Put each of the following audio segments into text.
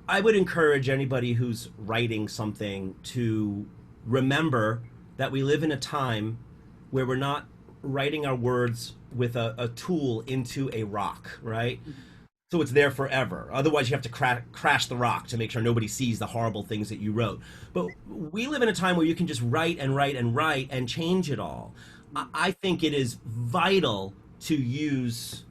I would encourage anybody who's writing something to remember that we live in a time where we're not writing our words with a tool into a rock, right? So it's there forever. Otherwise, you have to crash the rock to make sure nobody sees the horrible things that you wrote. But we live in a time where you can just write and write and write and change it all. I think it is vital to use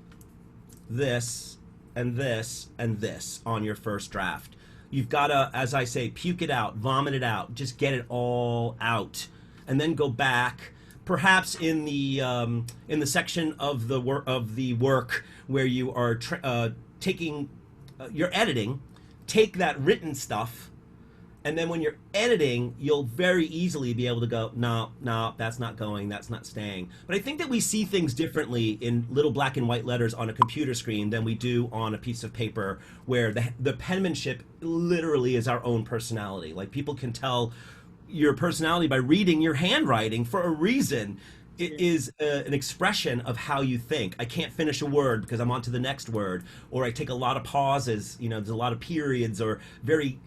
this and this and this on your first draft. You've got to, as I say, puke it out, vomit it out, just get it all out, and then go back. Perhaps in the section of the work where you are taking, you're editing, take that written stuff, and then when you're editing, you'll very easily be able to go, no, no, that's not going, that's not staying. But I think that we see things differently in little black and white letters on a computer screen than we do on a piece of paper, where the penmanship literally is our own personality. Like, people can tell your personality by reading your handwriting for a reason. It is an expression of how you think. I can't finish a word because I'm on to the next word, or I take a lot of pauses. You know, there's a lot of periods, or very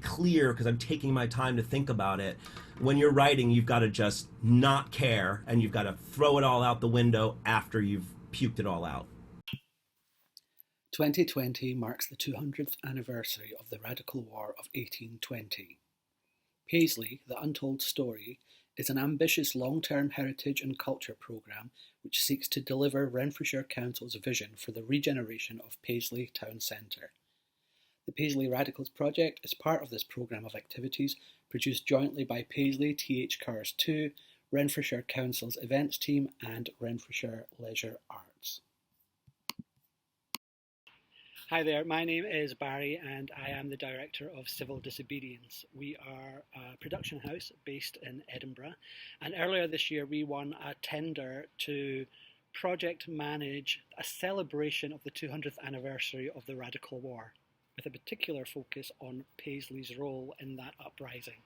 clear because I'm taking my time to think about it. When you're writing, you've got to just not care, and you've got to throw it all out the window after you've puked it all out. 2020 marks the 200th anniversary of the Radical War of 1820. Paisley, The Untold Story, is an ambitious long-term heritage and culture programme which seeks to deliver Renfrewshire Council's vision for the regeneration of Paisley Town Centre. The Paisley Radicals project is part of this programme of activities produced jointly by Paisley TH Cars 2, Renfrewshire Council's events team and Renfrewshire Leisure Arts. Hi there, my name is Barry and I am the Director of Civil Disobedience. We are a production house based in Edinburgh, and earlier this year we won a tender to project manage a celebration of the 200th anniversary of the Radical War, with a particular focus on Paisley's role in that uprising.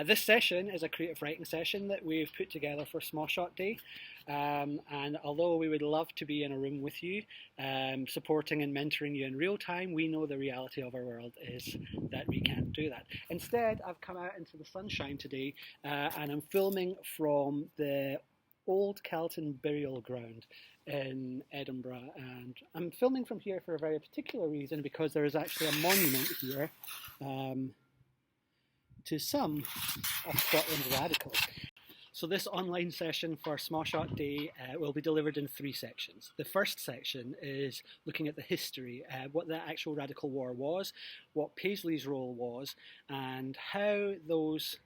This session is a creative writing session that we've put together for Sma Shot Day. And although we would love to be in a room with you, supporting and mentoring you in real time, we know the reality of our world is that we can't do that. Instead, I've come out into the sunshine today and I'm filming from the old Kelton burial ground in Edinburgh. And I'm filming from here for a very particular reason, because there is actually a monument here to some of Scotland's radicals. So this online session for Sma Shot Day will be delivered in 3 sections. The first section is looking at the history, what the actual Radical War was, what Paisley's role was, and how those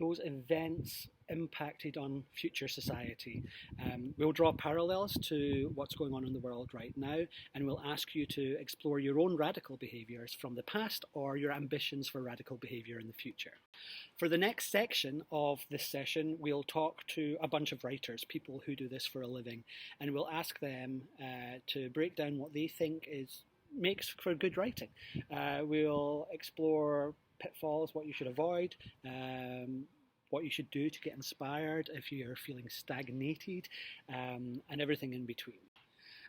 events impacted on future society. We'll draw parallels to what's going on in the world right now, and we'll ask you to explore your own radical behaviours from the past or your ambitions for radical behaviour in the future. For the next section of this session, we'll talk to a bunch of writers, people who do this for a living, and we'll ask them to break down what they think makes for good writing. We'll explore pitfalls, what you should avoid, what you should do to get inspired if you're feeling stagnated, and everything in between.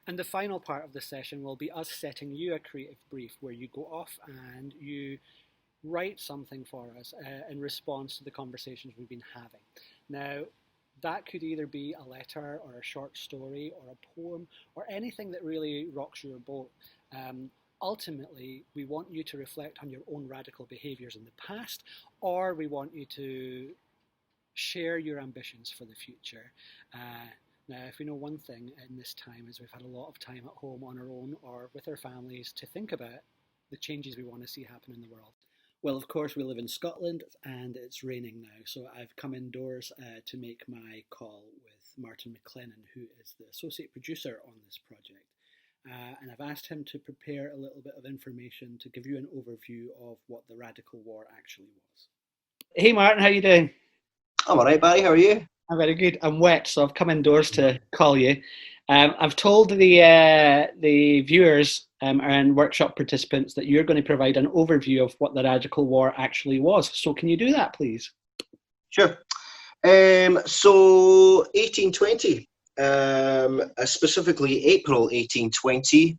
And the final part of the session will be us setting you a creative brief where you go off and you write something for us in response to the conversations we've been having. Now, that could either be a letter or a short story or a poem or anything that really rocks your boat. Ultimately, we want you to reflect on your own radical behaviours in the past, or we want you to share your ambitions for the future. Now, if we know one thing in this time is we've had a lot of time at home on our own or with our families to think about the changes we want to see happen in the world. Well, of course, we live in Scotland and it's raining now, so I've come indoors to make my call with Martin McLennan, who is the associate producer on this project. And I've asked him to prepare a little bit of information to give you an overview of what the Radical War actually was. Hey Martin, how you doing? I'm alright, Barry, how are you? I'm very good. I'm wet, so I've come indoors to call you. I've told the viewers and workshop participants that you're going to provide an overview of what the Radical War actually was. So can you do that, please? Sure. So 1820, specifically April 1820,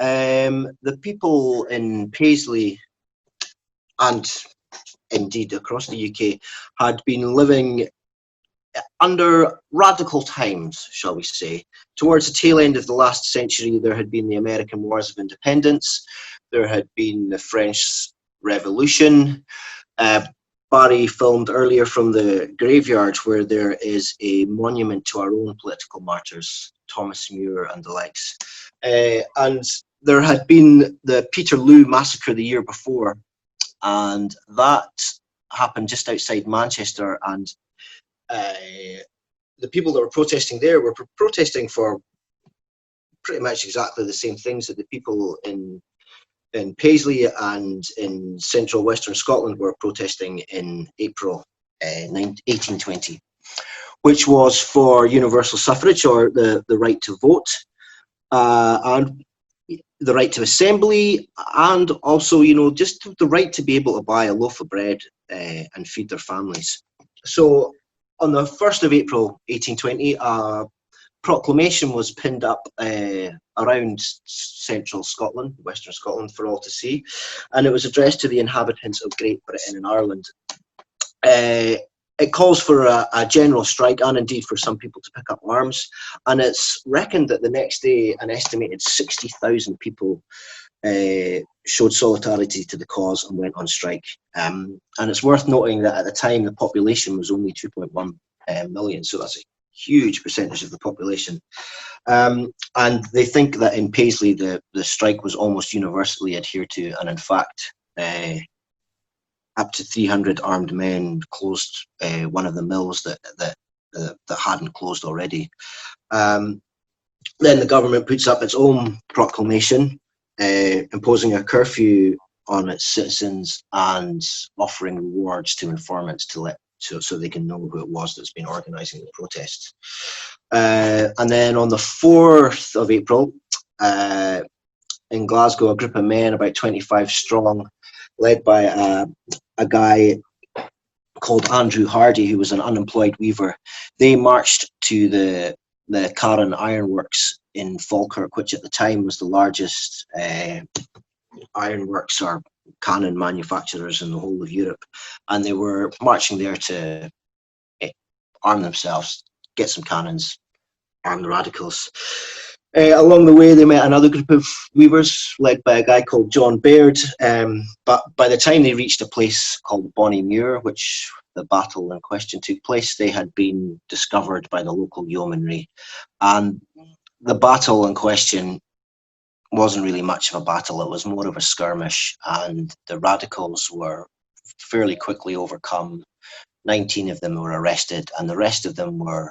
The people in Paisley and indeed across the UK had been living under radical times, shall we say. Towards the tail end of the last century, there had been the American Wars of Independence, there had been the French Revolution. Barry filmed earlier from the graveyard, where there is a monument to our own political martyrs, Thomas Muir and the likes. And there had been the Peterloo massacre the year before, and that happened just outside Manchester, and the people that were protesting there were protesting for pretty much exactly the same things that the people in Paisley and in central western Scotland were protesting in April 1820, which was for universal suffrage, or the right to vote, and the right to assembly, and also, just the right to be able to buy a loaf of bread and feed their families. So on the 1st of April 1820, a proclamation was pinned up around central Scotland, western Scotland, for all to see, and it was addressed to the inhabitants of Great Britain and Ireland. It calls for a general strike, and indeed for some people to pick up arms, and it's reckoned that the next day an estimated 60,000 people showed solidarity to the cause and went on strike. And it's worth noting that at the time the population was only 2.1 million, so that's a huge percentage of the population. And they think that in Paisley the strike was almost universally adhered to, and in fact up to 300 armed men closed one of the mills that hadn't closed already. Then the government puts up its own proclamation, imposing a curfew on its citizens and offering rewards to informants so they can know who it was that's been organising the protests. And then on the 4th of April, in Glasgow, a group of men, about 25 strong, led by a guy called Andrew Hardy, who was an unemployed weaver, they marched to the Carron Ironworks in Falkirk, which at the time was the largest ironworks or cannon manufacturers in the whole of Europe, and they were marching there to arm themselves, get some cannons, arm the radicals. Along the way, they met another group of weavers led by a guy called John Baird, but by the time they reached a place called Bonnie Muir, which the battle in question took place, they had been discovered by the local yeomanry, and the battle in question wasn't really much of a battle. It was more of a skirmish, and the radicals were fairly quickly overcome. 19 of them were arrested, and the rest of them were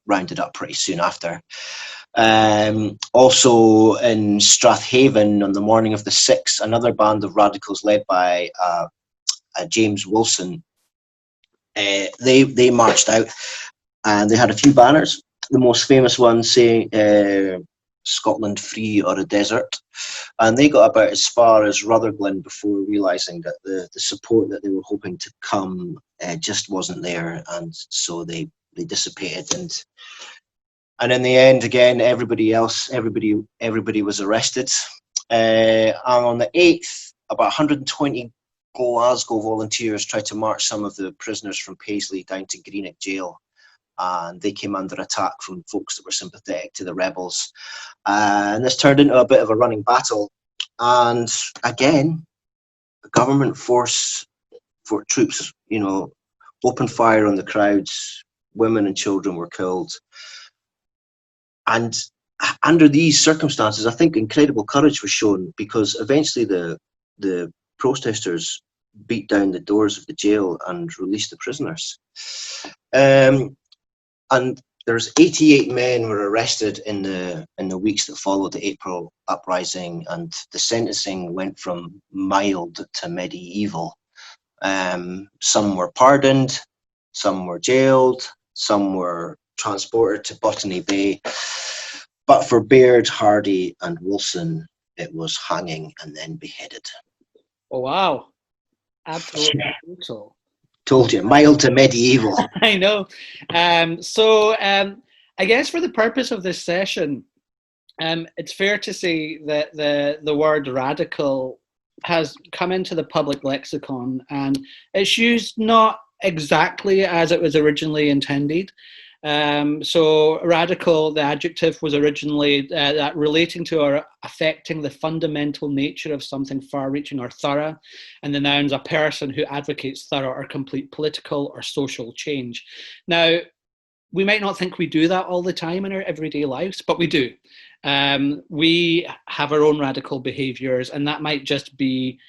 rounded up pretty soon after. Also in Strathaven on the morning of the 6th, another band of radicals led by James Wilson, they marched out, and they had a few banners. The most famous one saying Scotland free or a desert, and they got about as far as Rutherglen before realising that the support that they were hoping to come just wasn't there, and so they dissipated, and in the end, again, everybody was arrested. And on the 8th, about 120 Glasgow volunteers tried to march some of the prisoners from Paisley down to Greenock Jail, and they came under attack from folks that were sympathetic to the rebels. And this turned into a bit of a running battle. And again, the government force for troops, opened fire on the crowds. Women and children were killed. And under these circumstances, I think incredible courage was shown, because eventually the protesters beat down the doors of the jail and released the prisoners. And there's 88 men were arrested in the weeks that followed the April uprising, and the sentencing went from mild to medieval. Some were pardoned, some were jailed, some were transported to Botany Bay. But for Baird, Hardy, and Wilson, it was hanging and then beheaded. Oh, wow. Absolutely brutal. Told you, mild to medieval. I know. So I guess for the purpose of this session, It's fair to say that the word radical has come into the public lexicon, and it's used not exactly as it was originally intended. So radical, the adjective, was originally that relating to or affecting the fundamental nature of something far-reaching or thorough, and the noun's a person who advocates thorough or complete political or social change. Now, we might not think we do that all the time in our everyday lives, but we do. We have our own radical behaviors, and that might just be,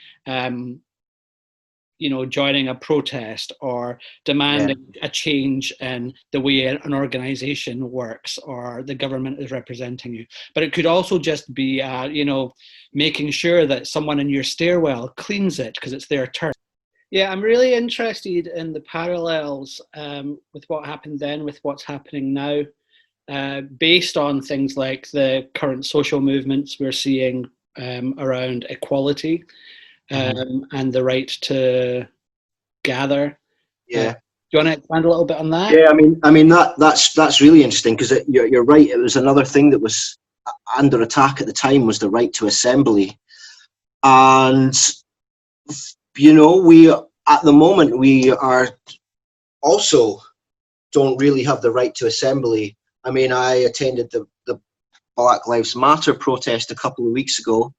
joining a protest or demanding a change in the way an organization works or the government is representing you. But it could also just be, making sure that someone in your stairwell cleans it because it's their turn. Yeah, I'm really interested in the parallels with what happened then with what's happening now, based on things like the current social movements we're seeing around equality and the right to gather. Yeah. Do you want to expand a little bit on that? Yeah, that's really interesting because you're right. It was another thing that was under attack at the time was the right to assembly, and we at the moment we are also don't really have the right to assembly. I mean, I attended the Black Lives Matter protest a couple of weeks ago.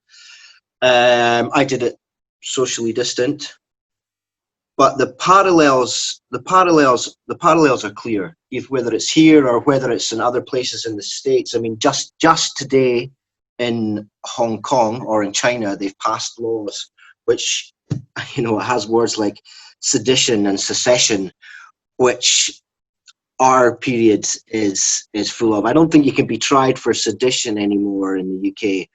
I did it socially distant, but the parallels are clear. If whether it's here or whether it's in other places in the States. I mean, just today in Hong Kong or in China, they've passed laws which has words like sedition and secession, which our period is full of. I don't think you can be tried for sedition anymore in the UK,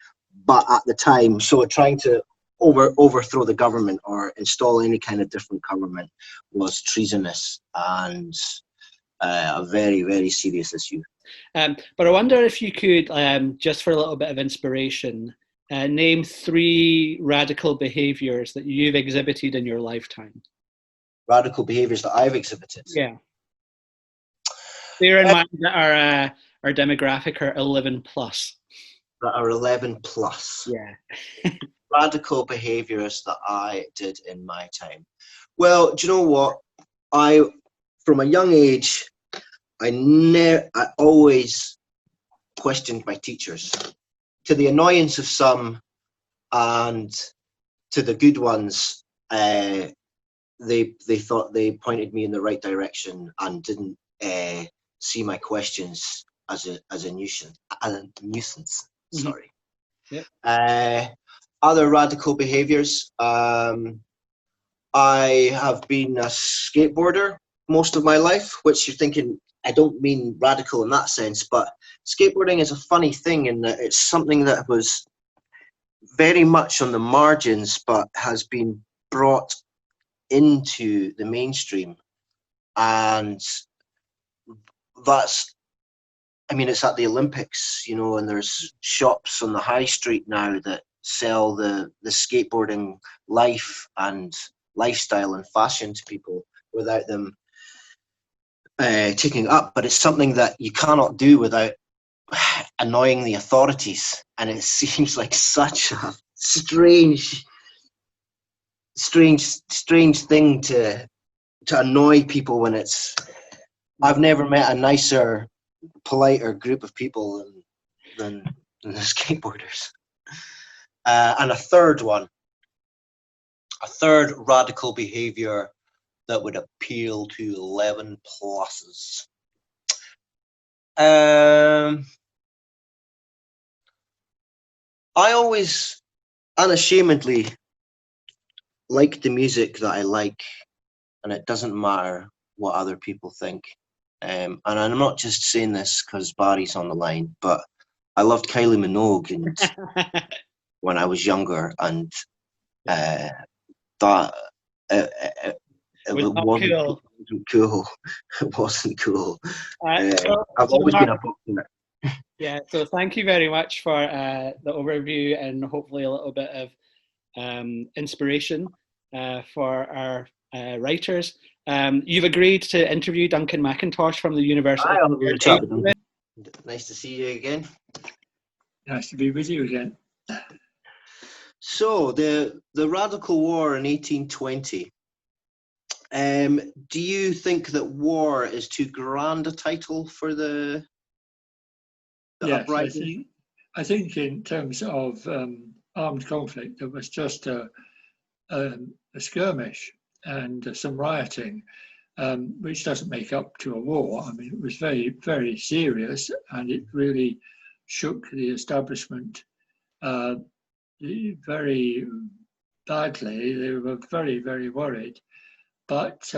but at the time, so trying to overthrow the government or install any kind of different government was treasonous and a very, very serious issue. But I wonder if you could, just for a little bit of inspiration, name 3 radical behaviors that you've exhibited in your lifetime. Radical behaviors that I've exhibited? Yeah. Bear in mind that our demographic are 11 plus. That are 11 plus. Yeah. Radical behaviors that I did in my time. Well, do you know what? From a young age, I always questioned my teachers, to the annoyance of some, and to the good ones. They thought they pointed me in the right direction and didn't see my questions as a nuisance. Sorry. Yep. Other radical behaviors. I have been a skateboarder most of my life, which you're thinking, I don't mean radical in that sense, but skateboarding is a funny thing in that it's something that was very much on the margins, but has been brought into the mainstream. And it's at the Olympics, and there's shops on the high street now that sell the skateboarding life and lifestyle and fashion to people without them taking it up. But it's something that you cannot do without annoying the authorities, and it seems like such a strange thing to annoy people when it's. I've never met a nicer, politer group of people than the skateboarders. And a third radical behavior that would appeal to 11 pluses. I always unashamedly like the music that I like, and it doesn't matter what other people think. And I'm not just saying this because Barry's on the line, but I loved Kylie Minogue when I was younger, and that it wasn't cool. It wasn't cool. I've always been a boxer. Yeah, so thank you very much for the overview and hopefully a little bit of inspiration for our writers. You've agreed to interview Duncan McIntosh from the University. Nice to see you again. Nice to be with you again. So the Radical War in 1820. Do you think that war is too grand a title for the Yes, uprising? I think in terms of armed conflict, it was just a skirmish and some rioting, which doesn't make up to a war. I mean, it was very, very serious, and it really shook the establishment very badly. They were very, very worried, but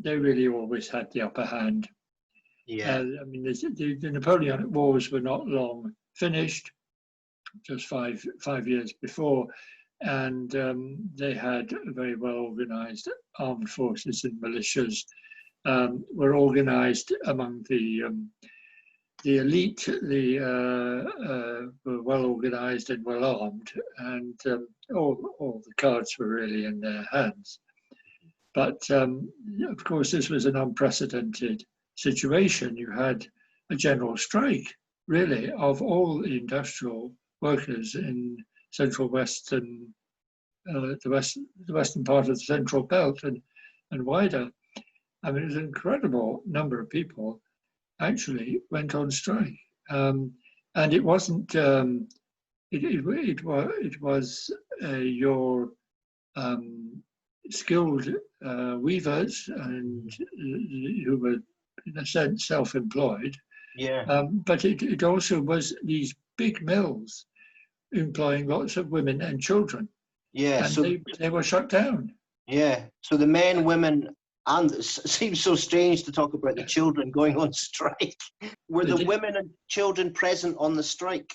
they really always had the upper hand. Yeah. I mean, the Napoleonic Wars were not long finished, just five years before, and they had very well organised armed forces and militias. Were organised among the elite. Were well organised and well armed, and all the cards were really in their hands. But of course, this was an unprecedented situation. You had a general strike, really, of all the industrial workers in central western, the western part of the Central Belt and wider. I mean, it was an incredible number of people actually went on strike, and it wasn't. It was your skilled weavers and who were in a sense self-employed. Yeah. But it also was these big mills employing lots of women and children. Yeah. And So they were shut down. yeah. So the men, women, and it seems so strange to talk about the children going on strike. Were the women and children present on the strike?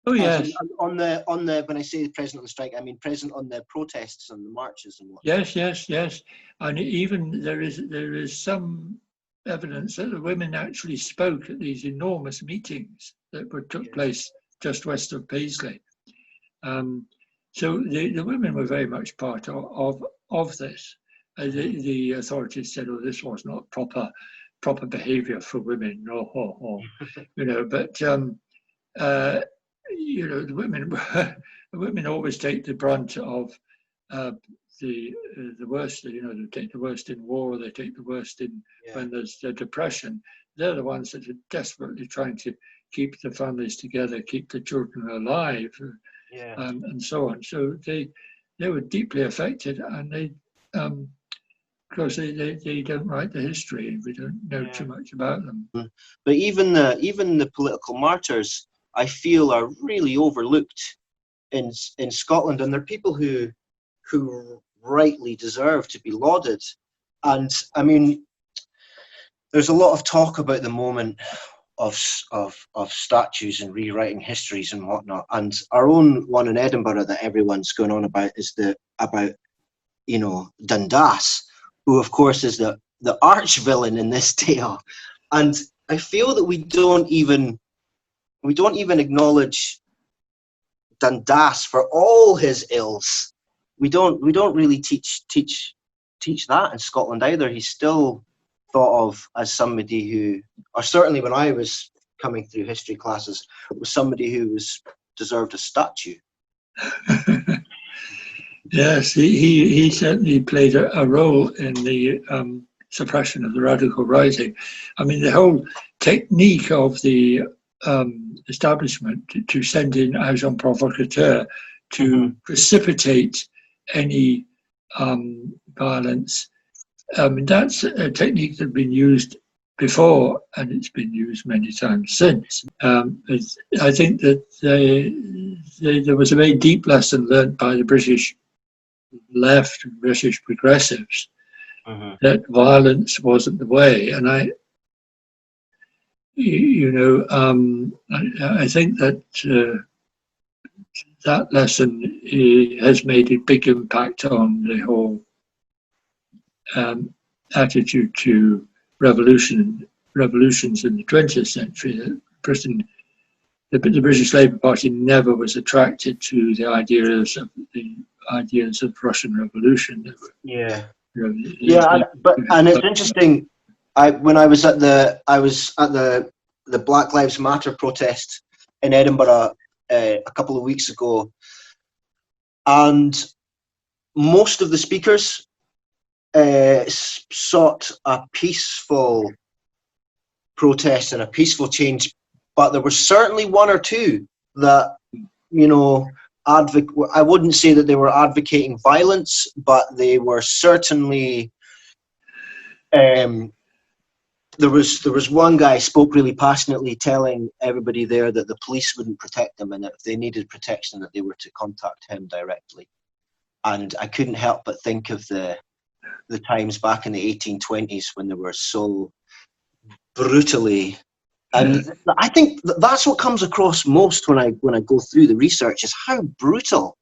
Oh yes. On the when I say present on the strike, I mean present on the protests and the marches and what. Yes. And even there is some evidence that the women actually spoke at these enormous meetings that took place just west of Paisley. So the women were very much part of this. The authorities said, "Oh, this was not proper behaviour for women," or you know. But you know, the women always take the brunt of the worst. You know, they take the worst in war. They take the worst in when there's the depression. They're the ones that are desperately trying to keep the families together, keep the children alive, and so on. So they were deeply affected, and they. Of course, they don't write the history. We don't know too much about them. But even the political martyrs, I feel, are really overlooked in Scotland, and they're people who rightly deserve to be lauded. And I mean, there's a lot of talk about the moment of statues and rewriting histories and whatnot. And our own one in Edinburgh that everyone's going on about is about Dundas, who of course is the arch villain in this tale. And I feel that we don't even acknowledge Dundas for all his ills. We don't really teach that in Scotland either. He's still thought of as somebody who, or certainly when I was coming through history classes, was somebody who deserved a statue. Yes, he certainly played a role in the suppression of the radical rising. I mean, the whole technique of the establishment to send in agents provocateurs to precipitate any violence, that's a technique that had been used before, and it's been used many times since. I think that there was a very deep lesson learned by the British left, British progressives, that violence wasn't the way. And I think that that lesson has made a big impact on the whole attitude to revolutions in the 20th century. That Britain, the British Labour Party never was attracted to the ideas of Russian revolution. And it's interesting. When I was at the Black Lives Matter protest in Edinburgh a couple of weeks ago, and most of the speakers sought a peaceful protest and a peaceful change, but there were certainly one or two that, you know, I wouldn't say that they were advocating violence, but they were certainly. There was one guy spoke really passionately, telling everybody there that the police wouldn't protect them, and that if they needed protection, that they were to contact him directly. And I couldn't help but think of the times back in the 1820s when they were so brutally. And I think that's what comes across most when I go through the research, is how brutal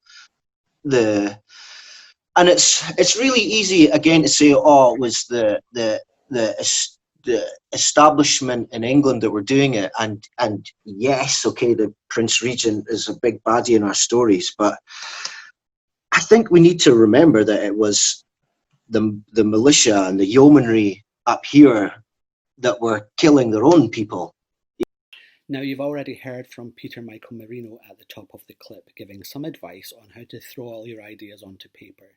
and it's really easy again to say, oh, it was the establishment in England that were doing it, and yes, okay, the Prince Regent is a big baddie in our stories, but I think we need to remember that it was the militia and the yeomanry up here that were killing their own people. Now, you've already heard from Peter Michael Marino at the top of the clip, giving some advice on how to throw all your ideas onto paper.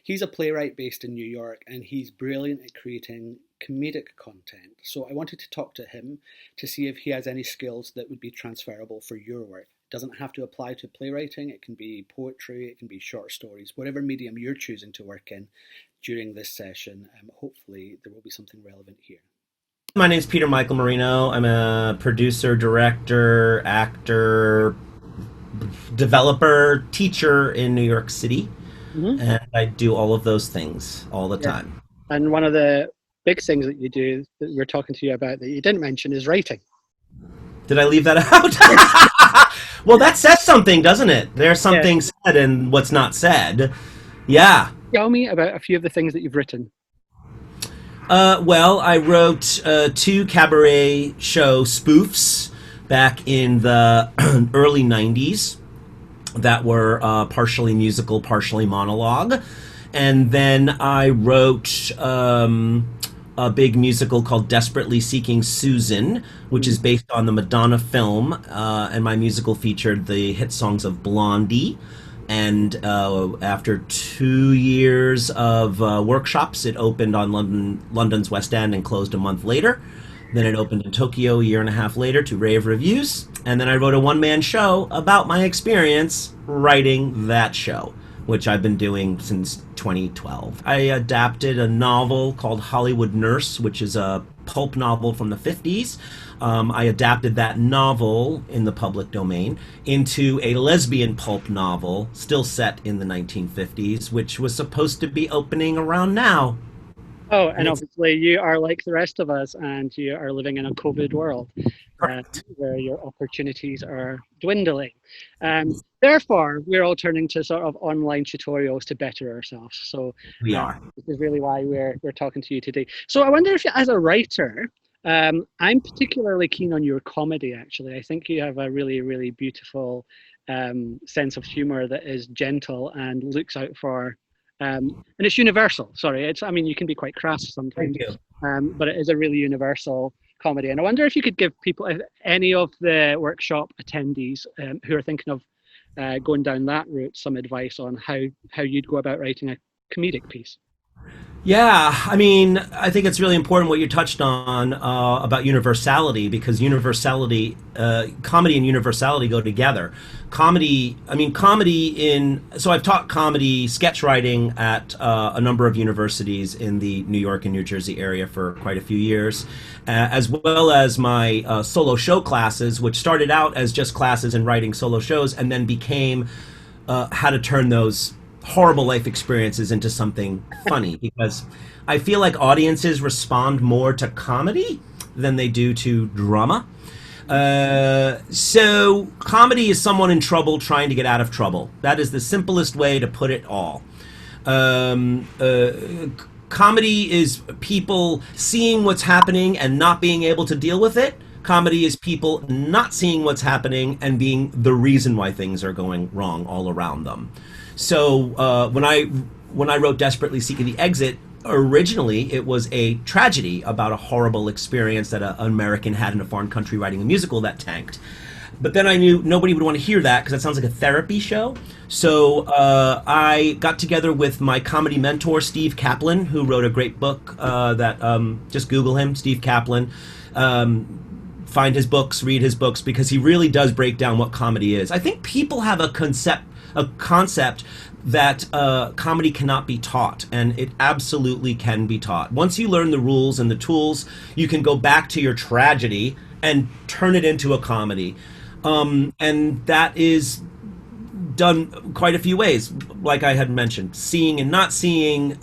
He's a playwright based in New York, and he's brilliant at creating comedic content. So I wanted to talk to him to see if he has any skills that would be transferable for your work. It doesn't have to apply to playwriting. It can be poetry, it can be short stories, whatever medium you're choosing to work in during this session. Hopefully there will be something relevant here. My name's Peter Michael Marino. I'm a producer, director, actor, developer, teacher in New York City. Mm-hmm. And I do all of those things all the time. And one of the big things that you do that we're talking to you about that you didn't mention is writing. Did I leave that out? Well, that says something, doesn't it? There's something said in what's not said. Yeah. Tell me about a few of the things that you've written. Well, I wrote 2 cabaret show spoofs back in the early 90s that were partially musical, partially monologue. And then I wrote a big musical called Desperately Seeking Susan, which is based on the Madonna film. And my musical featured the hit songs of Blondie. And after 2 years of workshops, it opened on London's West End and closed a month later. Then it opened in Tokyo a year and a half later to rave reviews. And then I wrote a one-man show about my experience writing that show, which I've been doing since 2012. I adapted a novel called Hollywood Nurse, which is a pulp novel from the 50s. I adapted that novel in the public domain into a lesbian pulp novel still set in the 1950s, which was supposed to be opening around now. Oh, and obviously you are like the rest of us, and you are living in a COVID world where your opportunities are dwindling. Therefore, we're all turning to sort of online tutorials to better ourselves. So we are. This is really why we're talking to you today. So I wonder if, as a writer, I'm particularly keen on your comedy, actually. I think you have a really, really beautiful sense of humor that is gentle and looks out for, and it's universal. Sorry, you can be quite crass sometimes, but it is a really universal comedy. And I wonder if you could give people, any of the workshop attendees who are thinking of going down that route, some advice on how you'd go about writing a comedic piece. Yeah, I mean, I think it's really important what you touched on about universality, because comedy and universality go together. So I've taught comedy sketch writing at a number of universities in the New York and New Jersey area for quite a few years, as well as my solo show classes, which started out as just classes in writing solo shows and then became how to turn those horrible life experiences into something funny, because I feel like audiences respond more to comedy than they do to drama. So comedy is someone in trouble trying to get out of trouble. That is the simplest way to put it all. Comedy is people seeing what's happening and not being able to deal with it. Comedy is people not seeing what's happening and being the reason why things are going wrong all around them. So when I wrote Desperately Seeking the Exit, originally it was a tragedy about a horrible experience that an American had in a foreign country writing a musical that tanked. But then I knew nobody would want to hear that because that sounds like a therapy show. So I got together with my comedy mentor, Steve Kaplan, who wrote a great book that just Google him, Steve Kaplan. Find his books, read his books, because he really does break down what comedy is. I think people have a concept that comedy cannot be taught, and it absolutely can be taught. Once you learn the rules and the tools, you can go back to your tragedy and turn it into a comedy. And that is done quite a few ways, like I had mentioned. Seeing and not seeing.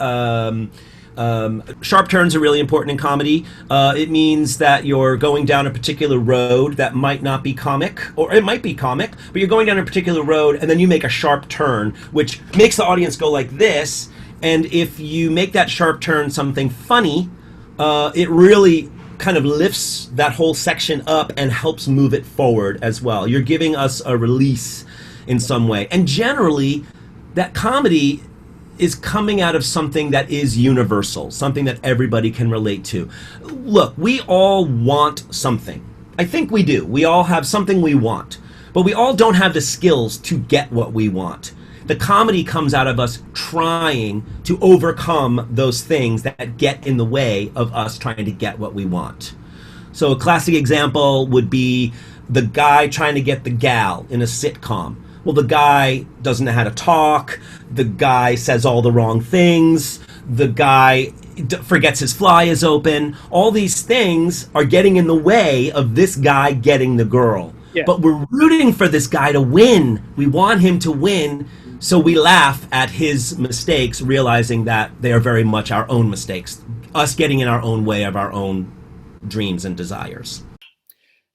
Sharp turns are really important in comedy. It means that you're going down a particular road that might not be comic, or it might be comic, but you're going down a particular road and then you make a sharp turn, which makes the audience go like this. And if you make that sharp turn something funny, it really kind of lifts that whole section up and helps move it forward as well. You're giving us a release in some way. And generally, that comedy is coming out of something that is universal, something that everybody can relate to. Look, we all want something. I think we do. We all have something we want, but we all don't have the skills to get what we want. The comedy comes out of us trying to overcome those things that get in the way of us trying to get what we want. So a classic example would be the guy trying to get the gal in a sitcom. Well, the guy doesn't know how to talk. The guy says all the wrong things. The guy forgets his fly is open. All these things are getting in the way of this guy getting the girl. Yeah. But we're rooting for this guy to win. We want him to win. So we laugh at his mistakes, realizing that they are very much our own mistakes, us getting in our own way of our own dreams and desires.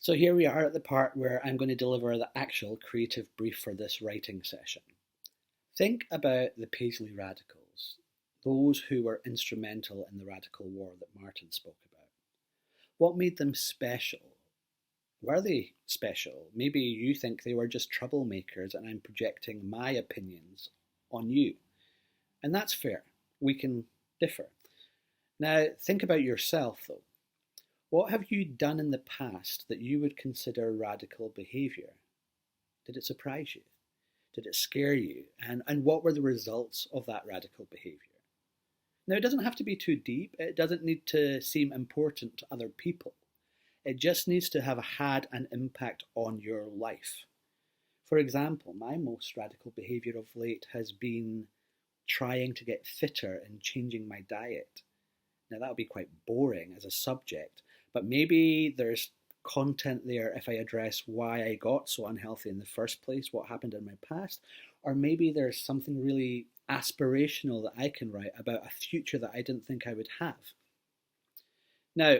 So here we are at the part where I'm going to deliver the actual creative brief for this writing session. Think about the Paisley radicals, those who were instrumental in the radical war that Martin spoke about. What made them special? Were they special? Maybe you think they were just troublemakers and I'm projecting my opinions on you. And that's fair. We can differ. Now, think about yourself though. What have you done in the past that you would consider radical behaviour? Did it surprise you? Did it scare you? And what were the results of that radical behaviour? Now, it doesn't have to be too deep. It doesn't need to seem important to other people. It just needs to have had an impact on your life. For example, my most radical behaviour of late has been trying to get fitter and changing my diet. Now, that would be quite boring as a subject, but maybe there's content there if I address why I got so unhealthy in the first place, what happened in my past, or maybe there's something really aspirational that I can write about a future that I didn't think I would have. Now,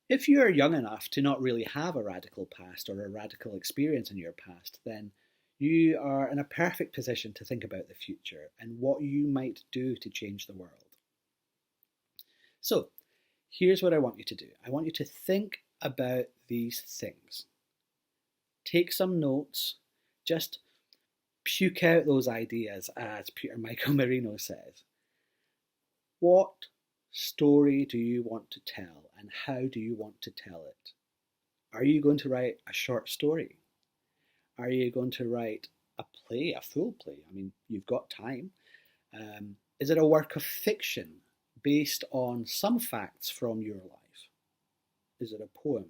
if you're young enough to not really have a radical past or a radical experience in your past, then you are in a perfect position to think about the future and what you might do to change the world. So, here's what I want you to do. I want you to think about these things. Take some notes, just puke out those ideas, as Peter Michael Marino says. What story do you want to tell, and how do you want to tell it? Are you going to write a short story? Are you going to write a play, a full play? I mean, you've got time. Is it a work of fiction based on some facts from your life? Is it a poem?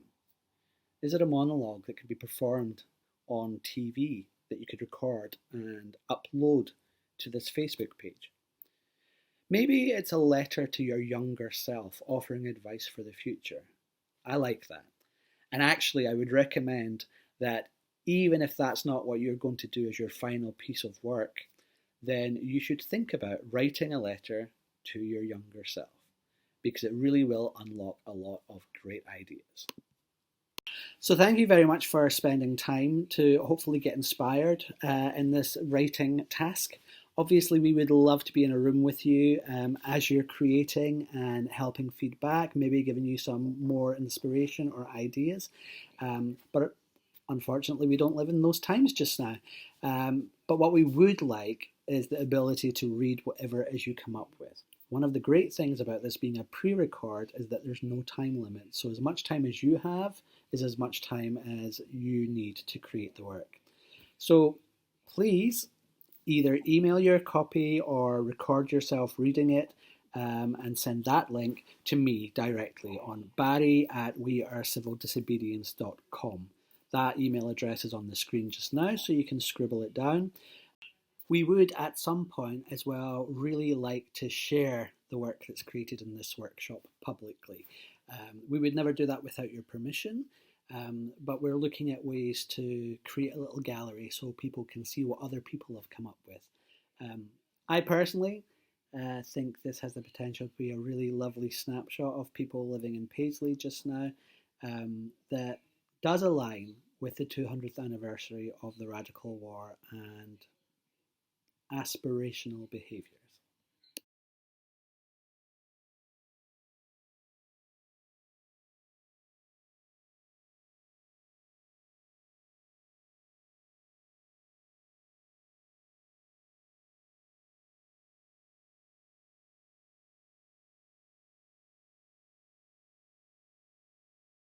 Is it a monologue that could be performed on TV that you could record and upload to this Facebook page? Maybe it's a letter to your younger self offering advice for the future. I like that. And actually, I would recommend that even if that's not what you're going to do as your final piece of work, then you should think about writing a letter to your younger self, because it really will unlock a lot of great ideas. So thank you very much for spending time to hopefully get inspired in this writing task. Obviously, we would love to be in a room with you as you're creating and helping feedback, maybe giving you some more inspiration or ideas. But unfortunately, we don't live in those times just now. But what we would like is the ability to read whatever it is you come up with. One of the great things about this being a pre-record is that there's no time limit. So as much time as you have is as much time as you need to create the work. So please either email your copy or record yourself reading it, and send that link to me directly on barry@wearecivil.com. That email address is on the screen just now, so you can scribble it down. We would at some point as well really like to share the work that's created in this workshop publicly. We would never do that without your permission, but we're looking at ways to create a little gallery so people can see what other people have come up with. I personally think this has the potential to be a really lovely snapshot of people living in Paisley just now, that does align with the 200th anniversary of the Radical War and aspirational behaviour.